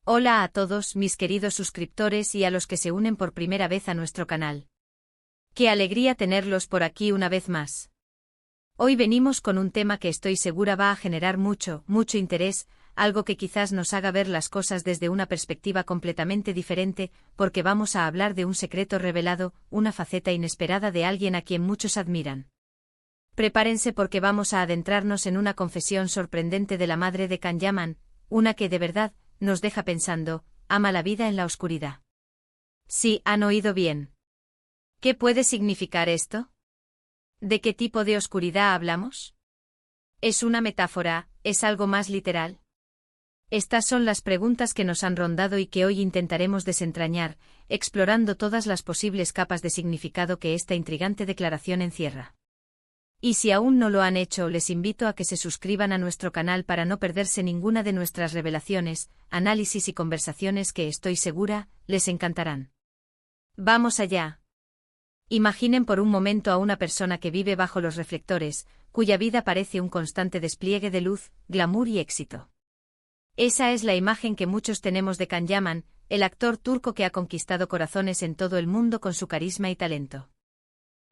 Hola a todos mis queridos suscriptores y a los que se unen por primera vez a nuestro canal. Qué alegría tenerlos por aquí una vez más. Hoy venimos con un tema que estoy segura va a generar mucho interés, algo que quizás nos haga ver las cosas desde una perspectiva completamente diferente, porque vamos a hablar de un secreto revelado, una faceta inesperada de alguien a quien muchos admiran. Prepárense porque vamos a adentrarnos en una confesión sorprendente de la madre de Can Yaman, una que de verdad nos deja pensando, ama la vida en la oscuridad. Sí, han oído bien. ¿Qué puede significar esto? ¿De qué tipo de oscuridad hablamos? ¿Es una metáfora? ¿Es algo más literal? Estas son las preguntas que nos han rondado y que hoy intentaremos desentrañar, explorando todas las posibles capas de significado que esta intrigante declaración encierra. Y si aún no lo han hecho, les invito a que se suscriban a nuestro canal para no perderse ninguna de nuestras revelaciones, análisis y conversaciones que estoy segura, les encantarán. ¡Vamos allá! Imaginen por un momento a una persona que vive bajo los reflectores, cuya vida parece un constante despliegue de luz, glamour y éxito. Esa es la imagen que muchos tenemos de Can Yaman, el actor turco que ha conquistado corazones en todo el mundo con su carisma y talento.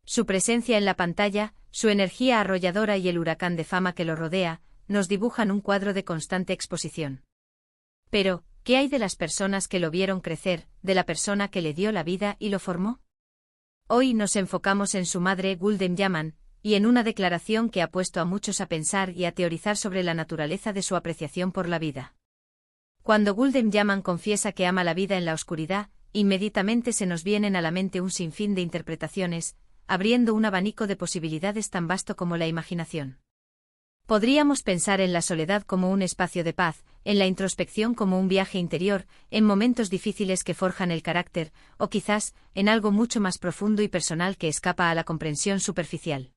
Su presencia en la pantalla, su energía arrolladora y el huracán de fama que lo rodea, nos dibujan un cuadro de constante exposición. Pero, ¿qué hay de las personas que lo vieron crecer, de la persona que le dio la vida y lo formó? Hoy nos enfocamos en su madre Gulden Yaman, y en una declaración que ha puesto a muchos a pensar y a teorizar sobre la naturaleza de su apreciación por la vida. Cuando Gulden Yaman confiesa que ama la vida en la oscuridad, inmediatamente se nos vienen a la mente un sinfín de interpretaciones, abriendo un abanico de posibilidades tan vasto como la imaginación. Podríamos pensar en la soledad como un espacio de paz, en la introspección como un viaje interior, en momentos difíciles que forjan el carácter, o quizás, en algo mucho más profundo y personal que escapa a la comprensión superficial.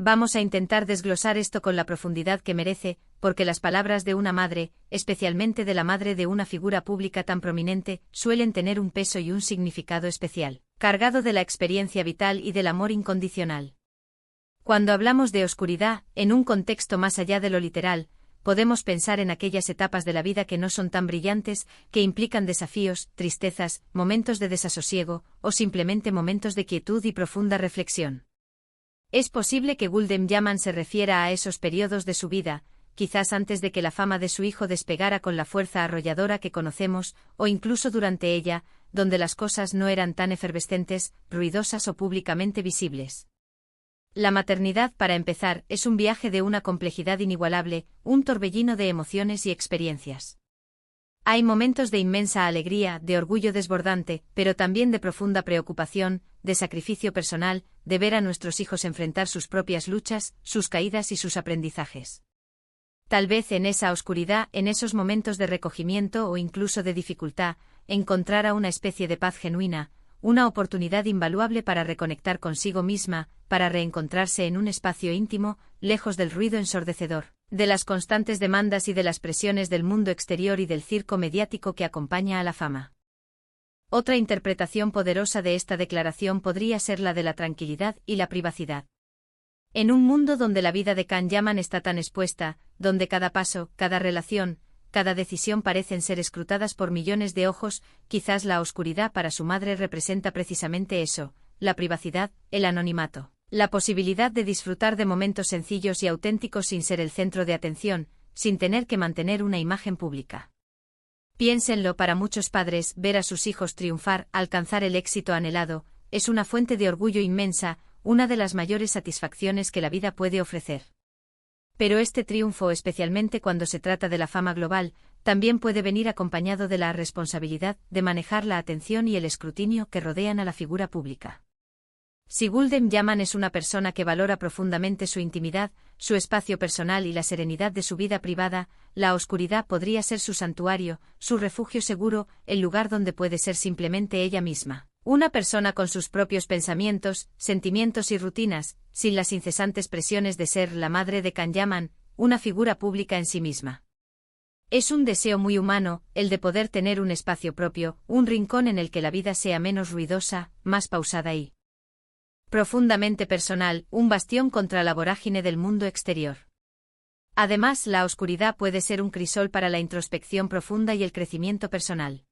Vamos a intentar desglosar esto con la profundidad que merece, porque las palabras de una madre, especialmente de la madre de una figura pública tan prominente, suelen tener un peso y un significado especial, cargado de la experiencia vital y del amor incondicional. Cuando hablamos de oscuridad, en un contexto más allá de lo literal, podemos pensar en aquellas etapas de la vida que no son tan brillantes, que implican desafíos, tristezas, momentos de desasosiego, o simplemente momentos de quietud y profunda reflexión. Es posible que Gulden Yaman se refiera a esos periodos de su vida, quizás antes de que la fama de su hijo despegara con la fuerza arrolladora que conocemos, o incluso durante ella, donde las cosas no eran tan efervescentes, ruidosas o públicamente visibles. La maternidad, para empezar, es un viaje de una complejidad inigualable, un torbellino de emociones y experiencias. Hay momentos de inmensa alegría, de orgullo desbordante, pero también de profunda preocupación, de sacrificio personal, de ver a nuestros hijos enfrentar sus propias luchas, sus caídas y sus aprendizajes. Tal vez en esa oscuridad, en esos momentos de recogimiento o incluso de dificultad, encontrara una especie de paz genuina, una oportunidad invaluable para reconectar consigo misma, para reencontrarse en un espacio íntimo, lejos del ruido ensordecedor, de las constantes demandas y de las presiones del mundo exterior y del circo mediático que acompaña a la fama. Otra interpretación poderosa de esta declaración podría ser la de la tranquilidad y la privacidad. En un mundo donde la vida de Can Yaman está tan expuesta, donde cada paso, cada relación, cada decisión parecen ser escrutadas por millones de ojos, quizás la oscuridad para su madre representa precisamente eso, la privacidad, el anonimato, la posibilidad de disfrutar de momentos sencillos y auténticos sin ser el centro de atención, sin tener que mantener una imagen pública. Piénsenlo, para muchos padres, ver a sus hijos triunfar, alcanzar el éxito anhelado, es una fuente de orgullo inmensa, una de las mayores satisfacciones que la vida puede ofrecer. Pero este triunfo, especialmente cuando se trata de la fama global, también puede venir acompañado de la responsabilidad de manejar la atención y el escrutinio que rodean a la figura pública. Si Gulden Yaman es una persona que valora profundamente su intimidad, su espacio personal y la serenidad de su vida privada, la oscuridad podría ser su santuario, su refugio seguro, el lugar donde puede ser simplemente ella misma. Una persona con sus propios pensamientos, sentimientos y rutinas, sin las incesantes presiones de ser la madre de Can Yaman, una figura pública en sí misma. Es un deseo muy humano, el de poder tener un espacio propio, un rincón en el que la vida sea menos ruidosa, más pausada y profundamente personal, un bastión contra la vorágine del mundo exterior. Además, la oscuridad puede ser un crisol para la introspección profunda y el crecimiento personal.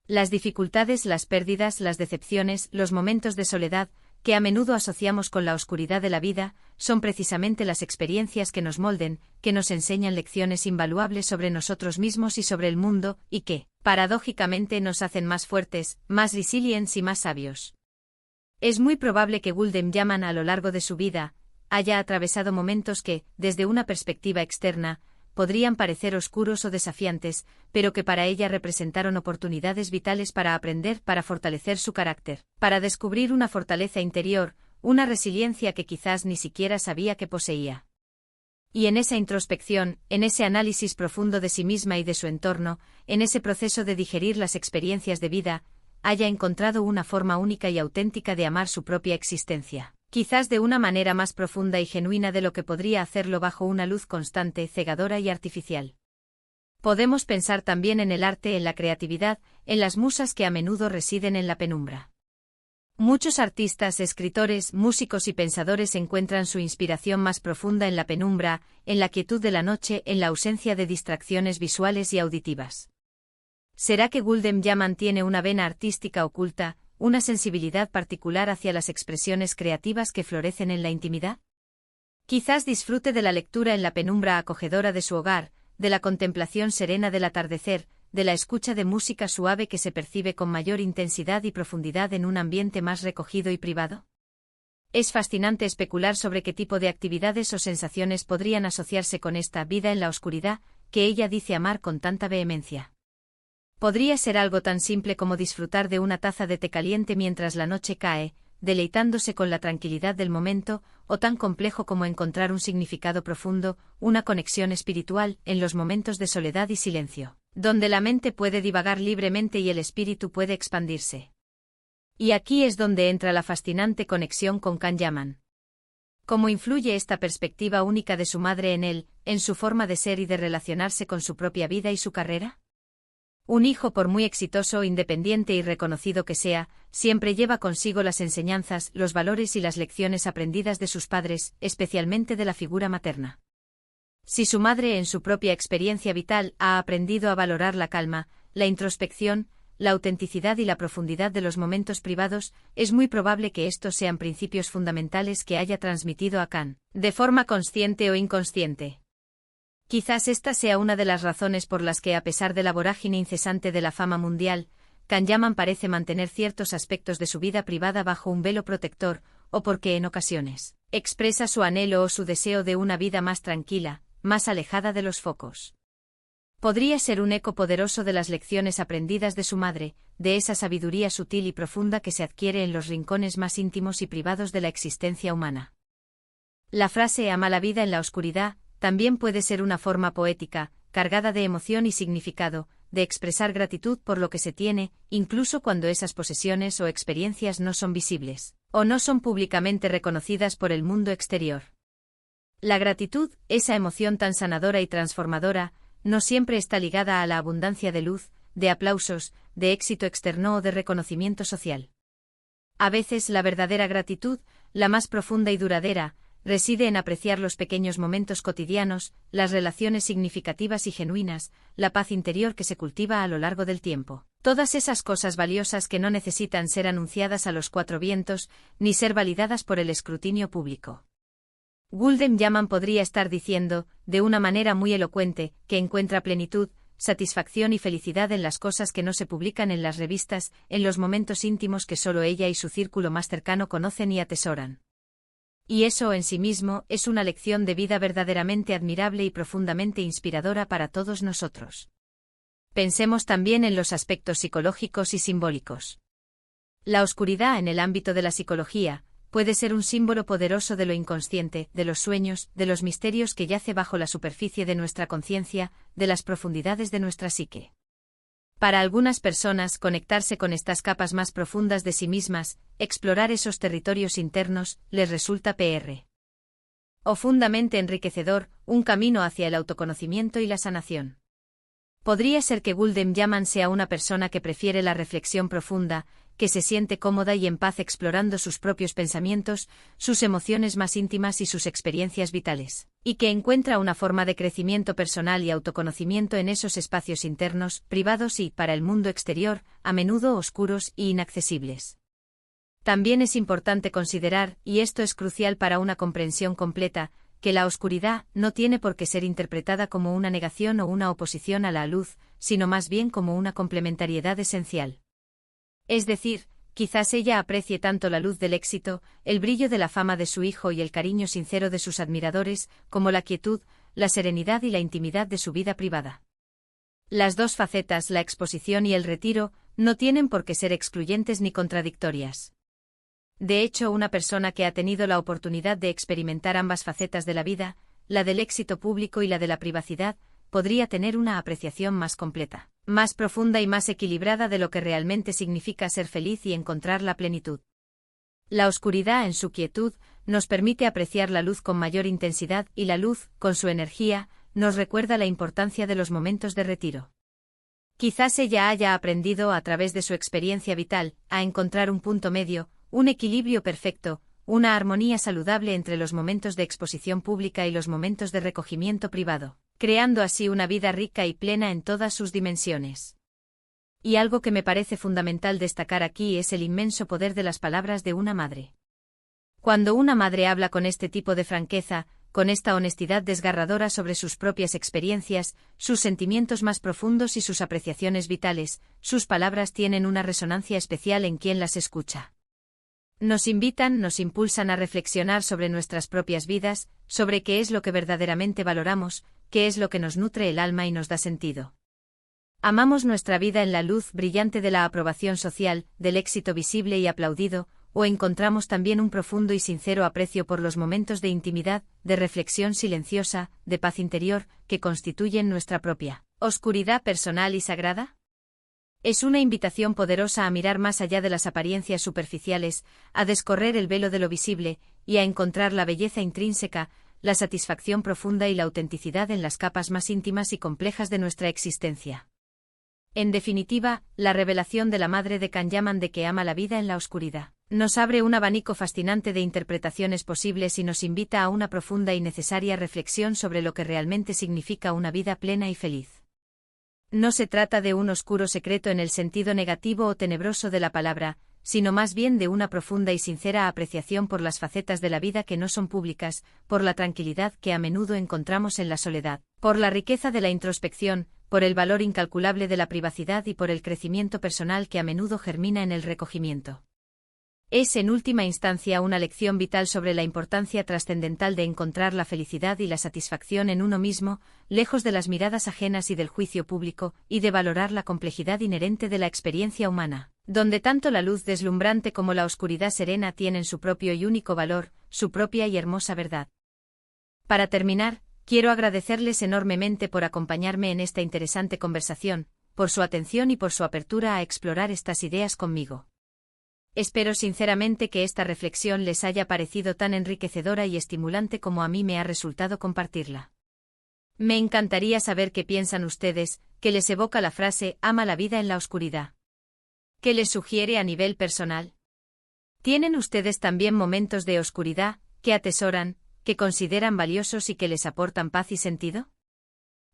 Las dificultades, las pérdidas, las decepciones, los momentos de soledad, que a menudo asociamos con la oscuridad de la vida, son precisamente las experiencias que nos molden, que nos enseñan lecciones invaluables sobre nosotros mismos y sobre el mundo, y que, paradójicamente, nos hacen más fuertes, más resilientes y más sabios. Es muy probable que Gulden Yaman a lo largo de su vida haya atravesado momentos que, desde una perspectiva externa, podrían parecer oscuros o desafiantes, pero que para ella representaron oportunidades vitales para aprender, para fortalecer su carácter, para descubrir una fortaleza interior, una resiliencia que quizás ni siquiera sabía que poseía. Y en esa introspección, en ese análisis profundo de sí misma y de su entorno, en ese proceso de digerir las experiencias de vida, haya encontrado una forma única y auténtica de amar su propia existencia, quizás de una manera más profunda y genuina de lo que podría hacerlo bajo una luz constante, cegadora y artificial. Podemos pensar también en el arte, en la creatividad, en las musas que a menudo residen en la penumbra. Muchos artistas, escritores, músicos y pensadores encuentran su inspiración más profunda en la penumbra, en la quietud de la noche, en la ausencia de distracciones visuales y auditivas. ¿Será que Gulden Yaman tiene una vena artística oculta, una sensibilidad particular hacia las expresiones creativas que florecen en la intimidad? Quizás disfrute de la lectura en la penumbra acogedora de su hogar, de la contemplación serena del atardecer, de la escucha de música suave que se percibe con mayor intensidad y profundidad en un ambiente más recogido y privado. Es fascinante especular sobre qué tipo de actividades o sensaciones podrían asociarse con esta vida en la oscuridad, que ella dice amar con tanta vehemencia. Podría ser algo tan simple como disfrutar de una taza de té caliente mientras la noche cae, deleitándose con la tranquilidad del momento, o tan complejo como encontrar un significado profundo, una conexión espiritual, en los momentos de soledad y silencio, donde la mente puede divagar libremente y el espíritu puede expandirse. Y aquí es donde entra la fascinante conexión con Can Yaman. ¿Cómo influye esta perspectiva única de su madre en él, en su forma de ser y de relacionarse con su propia vida y su carrera? Un hijo, por muy exitoso, independiente y reconocido que sea, siempre lleva consigo las enseñanzas, los valores y las lecciones aprendidas de sus padres, especialmente de la figura materna. Si su madre en su propia experiencia vital ha aprendido a valorar la calma, la introspección, la autenticidad y la profundidad de los momentos privados, es muy probable que estos sean principios fundamentales que haya transmitido a Can, de forma consciente o inconsciente. Quizás esta sea una de las razones por las que, a pesar de la vorágine incesante de la fama mundial, Can Yaman parece mantener ciertos aspectos de su vida privada bajo un velo protector, o porque en ocasiones expresa su anhelo o su deseo de una vida más tranquila, más alejada de los focos. Podría ser un eco poderoso de las lecciones aprendidas de su madre, de esa sabiduría sutil y profunda que se adquiere en los rincones más íntimos y privados de la existencia humana. La frase "ama la vida en la oscuridad" también puede ser una forma poética, cargada de emoción y significado, de expresar gratitud por lo que se tiene, incluso cuando esas posesiones o experiencias no son visibles, o no son públicamente reconocidas por el mundo exterior. La gratitud, esa emoción tan sanadora y transformadora, no siempre está ligada a la abundancia de luz, de aplausos, de éxito externo o de reconocimiento social. A veces la verdadera gratitud, la más profunda y duradera, reside en apreciar los pequeños momentos cotidianos, las relaciones significativas y genuinas, la paz interior que se cultiva a lo largo del tiempo. Todas esas cosas valiosas que no necesitan ser anunciadas a los cuatro vientos, ni ser validadas por el escrutinio público. Gulden Yaman podría estar diciendo, de una manera muy elocuente, que encuentra plenitud, satisfacción y felicidad en las cosas que no se publican en las revistas, en los momentos íntimos que solo ella y su círculo más cercano conocen y atesoran. Y eso en sí mismo es una lección de vida verdaderamente admirable y profundamente inspiradora para todos nosotros. Pensemos también en los aspectos psicológicos y simbólicos. La oscuridad en el ámbito de la psicología puede ser un símbolo poderoso de lo inconsciente, de los sueños, de los misterios que yace bajo la superficie de nuestra conciencia, de las profundidades de nuestra psique. Para algunas personas, conectarse con estas capas más profundas de sí mismas, explorar esos territorios internos, les resulta profundamente enriquecedor, un camino hacia el autoconocimiento y la sanación. Podría ser que Gulden Yaman sea una persona que prefiere la reflexión profunda, que se siente cómoda y en paz explorando sus propios pensamientos, sus emociones más íntimas y sus experiencias vitales, y que encuentra una forma de crecimiento personal y autoconocimiento en esos espacios internos, privados y, para el mundo exterior, a menudo oscuros y inaccesibles. También es importante considerar, y esto es crucial para una comprensión completa, que la oscuridad no tiene por qué ser interpretada como una negación o una oposición a la luz, sino más bien como una complementariedad esencial. Es decir, quizás ella aprecie tanto la luz del éxito, el brillo de la fama de su hijo y el cariño sincero de sus admiradores, como la quietud, la serenidad y la intimidad de su vida privada. Las dos facetas, la exposición y el retiro, no tienen por qué ser excluyentes ni contradictorias. De hecho, una persona que ha tenido la oportunidad de experimentar ambas facetas de la vida, la del éxito público y la de la privacidad, podría tener una apreciación más completa, más profunda y más equilibrada de lo que realmente significa ser feliz y encontrar la plenitud. La oscuridad, en su quietud, nos permite apreciar la luz con mayor intensidad y la luz, con su energía, nos recuerda la importancia de los momentos de retiro. Quizás ella haya aprendido, a través de su experiencia vital, a encontrar un punto medio, un equilibrio perfecto, una armonía saludable entre los momentos de exposición pública y los momentos de recogimiento privado, creando así una vida rica y plena en todas sus dimensiones. Y algo que me parece fundamental destacar aquí es el inmenso poder de las palabras de una madre. Cuando una madre habla con este tipo de franqueza, con esta honestidad desgarradora sobre sus propias experiencias, sus sentimientos más profundos y sus apreciaciones vitales, sus palabras tienen una resonancia especial en quien las escucha. Nos invitan, nos impulsan a reflexionar sobre nuestras propias vidas, sobre qué es lo que verdaderamente valoramos, qué es lo que nos nutre el alma y nos da sentido. Amamos nuestra vida en la luz brillante de la aprobación social, del éxito visible y aplaudido, o encontramos también un profundo y sincero aprecio por los momentos de intimidad, de reflexión silenciosa, de paz interior, que constituyen nuestra propia oscuridad personal y sagrada? Es una invitación poderosa a mirar más allá de las apariencias superficiales, a descorrer el velo de lo visible, y a encontrar la belleza intrínseca, la satisfacción profunda y la autenticidad en las capas más íntimas y complejas de nuestra existencia. En definitiva, la revelación de la madre de Kanyaman de que ama la vida en la oscuridad nos abre un abanico fascinante de interpretaciones posibles y nos invita a una profunda y necesaria reflexión sobre lo que realmente significa una vida plena y feliz. No se trata de un oscuro secreto en el sentido negativo o tenebroso de la palabra, sino más bien de una profunda y sincera apreciación por las facetas de la vida que no son públicas, por la tranquilidad que a menudo encontramos en la soledad, por la riqueza de la introspección, por el valor incalculable de la privacidad y por el crecimiento personal que a menudo germina en el recogimiento. Es en última instancia una lección vital sobre la importancia trascendental de encontrar la felicidad y la satisfacción en uno mismo, lejos de las miradas ajenas y del juicio público, y de valorar la complejidad inherente de la experiencia humana, donde tanto la luz deslumbrante como la oscuridad serena tienen su propio y único valor, su propia y hermosa verdad. Para terminar, quiero agradecerles enormemente por acompañarme en esta interesante conversación, por su atención y por su apertura a explorar estas ideas conmigo. Espero sinceramente que esta reflexión les haya parecido tan enriquecedora y estimulante como a mí me ha resultado compartirla. Me encantaría saber qué piensan ustedes, qué les evoca la frase «ama la vida en la oscuridad». ¿Qué les sugiere a nivel personal? ¿Tienen ustedes también momentos de oscuridad, que atesoran, que consideran valiosos y que les aportan paz y sentido?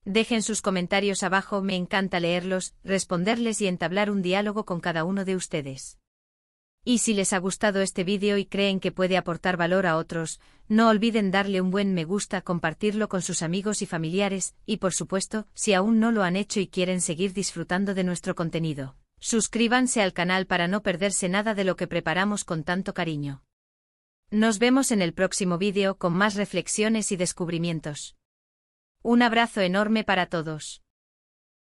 Dejen sus comentarios abajo, me encanta leerlos, responderles y entablar un diálogo con cada uno de ustedes. Y si les ha gustado este vídeo y creen que puede aportar valor a otros, no olviden darle un buen me gusta, compartirlo con sus amigos y familiares, y por supuesto, si aún no lo han hecho y quieren seguir disfrutando de nuestro contenido, suscríbanse al canal para no perderse nada de lo que preparamos con tanto cariño. Nos vemos en el próximo vídeo con más reflexiones y descubrimientos. Un abrazo enorme para todos.